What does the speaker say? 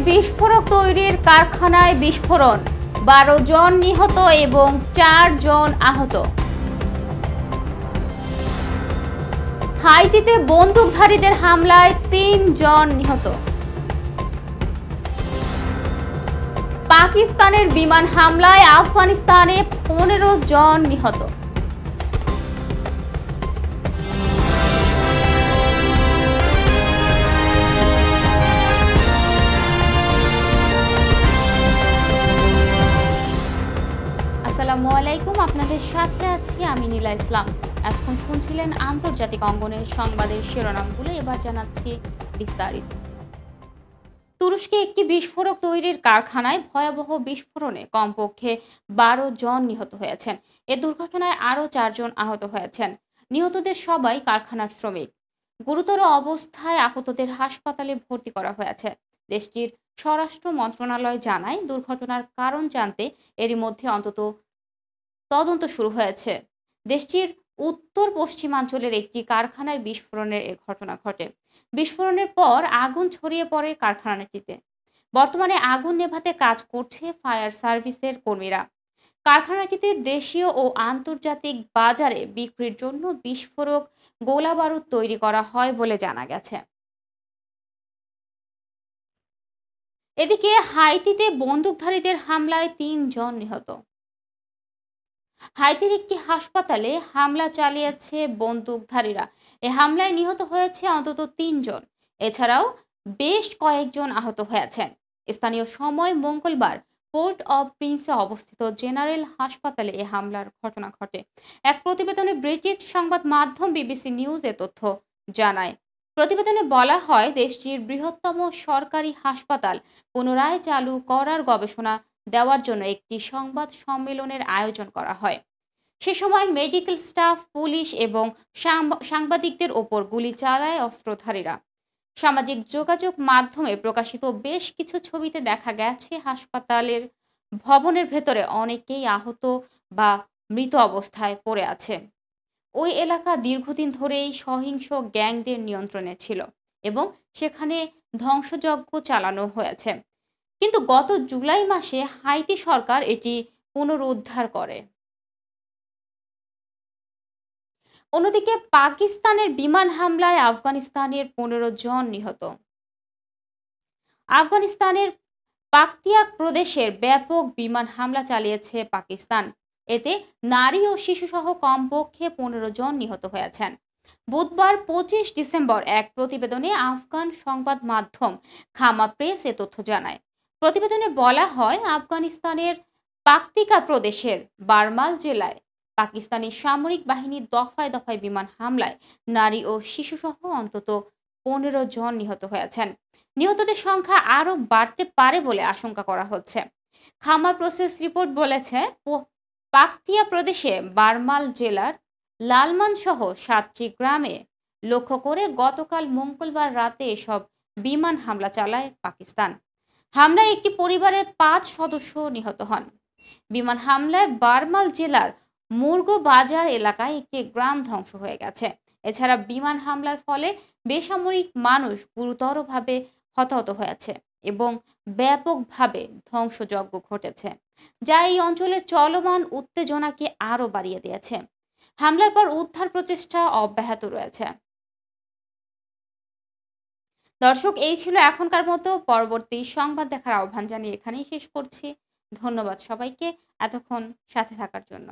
বিস্ফোরক তৈরির কারখানায় বিস্ফোরণ, 12 জন নিহত এবং 4 জন আহত। হাইতিতে বন্দুকধারীদের হামলায় 3 জন নিহত। পাকিস্তানের বিমান হামলায় আফগানিস্তানে 15 জন নিহত। আসসালামু আলাইকুম, আপনাদের সাথে আছি আমি নীলা ইসলাম। এখন শুনছিলেন আন্তর্জাতিক অঙ্গনের সংবাদের শিরোনামগুলো, এবার জানাচ্ছি বিস্তারিত। তুরস্কে একটি বিস্ফোরক তৈরির কারখানায় ভয়াবহ বিস্ফোরণে কমপক্ষে 12 জন নিহত হয়েছেন। এ দুর্ঘটনায় আরও 4 জন আহত হয়েছেন। নিহতদের সবাই কারখানার শ্রমিক। গুরুতর অবস্থায় আহতদের হাসপাতালে ভর্তি করা হয়েছে। দেশটির স্বরাষ্ট্র মন্ত্রণালয় জানায়, দুর্ঘটনার কারণ জানতে এরই মধ্যে অন্তত তদন্ত শুরু হয়েছে। দেশটির উত্তর পশ্চিমাঞ্চলের একটি কারখানায় বিস্ফোরণের এ ঘটনা ঘটে। বিস্ফোরণের পর আগুন ছড়িয়ে পড়ে কারখানাটিতে। বর্তমানে আগুন নেভাতে কাজ করছে ফায়ার সার্ভিসের কর্মীরা। কারখানাটিতে দেশীয় ও আন্তর্জাতিক বাজারে বিক্রির জন্য বিস্ফোরক গোলাবারুদ তৈরি করা হয় বলে জানা গেছে। এদিকে হাইতিতে বন্দুকধারীদের হামলায় 3 জন নিহত। হাইতির একটি হাসপাতালে হামলা চালিয়েছে বন্দুকধারীরা। এ হামলায় নিহত হয়েছে অন্তত 3 জন। এছাড়াও বেশ কয়েকজন আহত হয়েছেন। স্থানীয় সময় মঙ্গলবার পোর্ট অব প্রিন্সে অবস্থিত জেনারেল হাসপাতালে এ হামলার ঘটনা ঘটে। এক প্রতিবেদনে ব্রিটিশ সংবাদ মাধ্যম বিবিসি নিউজ এ তথ্য জানায়। প্রতিবেদনে বলা হয়, দেশটির বৃহত্তম সরকারি হাসপাতাল পুনরায় চালু করার গবেষণা দেওয়ার জন্য একটি সংবাদ সম্মেলনের আয়োজন করা হয়। সে সময় মেডিকেল স্টাফ, পুলিশ এবং সাংবাদিকদের ওপর গুলি চালায় অস্ত্রধারীরা। সামাজিক যোগাযোগ মাধ্যমে প্রকাশিত বেশ কিছু ছবিতে দেখা গেছে হাসপাতালের ভবনের ভেতরে অনেকেই আহত বা মৃত অবস্থায় পড়ে আছে। ওই এলাকা দীর্ঘদিন ধরেই সহিংস গ্যাংদের নিয়ন্ত্রণে ছিল এবং সেখানে ধ্বংসযজ্ঞ চালানো হয়েছে। কিন্তু গত জুলাই মাসে হাইতি সরকার এটি পুনরুদ্ধার করে। অন্যদিকে পাকিস্তানের বিমান হামলায় আফগানিস্তানের 15 জন নিহত। আফগানিস্তানের পাকতিয়াক প্রদেশের ব্যাপক বিমান হামলা চালিয়েছে পাকিস্তান। এতে নারী ও শিশুসহ কমপক্ষে 15 জন নিহত হয়েছেন। বুধবার 25 ডিসেম্বর এক প্রতিবেদনে আফগান সংবাদ মাধ্যম খামা প্রেস এ তথ্য জানায়। প্রতিবেদনে বলা হয়, আফগানিস্তানের পাকতিকা প্রদেশের বারমাল জেলায় পাকিস্তানি সামরিক বাহিনীর দফায় দফায় বিমান হামলায় নারী ও শিশুসহ অন্তত 15 জন নিহত হয়েছেন। নিহতদের সংখ্যা আরও বাড়তে পারে বলে আশঙ্কা করা হচ্ছে। খামার প্রসেস রিপোর্ট বলেছে, পাকতিয়া প্রদেশে বারমাল জেলার লালমান সহ 7টি গ্রামে লক্ষ্য করে গতকাল মঙ্গলবার রাতে এসব বিমান হামলা চালায় পাকিস্তান। হামলায় একটি পরিবারের 5 সদস্য নিহত হন। বিমান হামলায় বারমাল জেলার মুরগো বাজার এলাকায় একটি গ্রাম ধ্বংস হয়ে গেছে। এছাড়া বিমান হামলার ফলে বেসামরিক মানুষ গুরুতরভাবে হতাহত হয়েছে এবং ব্যাপকভাবে ধ্বংসযজ্ঞ ঘটেছে, যা এই অঞ্চলে চলমান উত্তেজনাকে আরও বাড়িয়ে দিয়েছে। হামলার পর উদ্ধার প্রচেষ্টা অব্যাহত রয়েছে। দর্শক, এই ছিল এখনকার মতো। পরবর্তী সংবাদ দেখার আহ্বান জানিয়ে এখানেই শেষ করছি। ধন্যবাদ সবাইকে এতক্ষণ সাথে থাকার জন্য।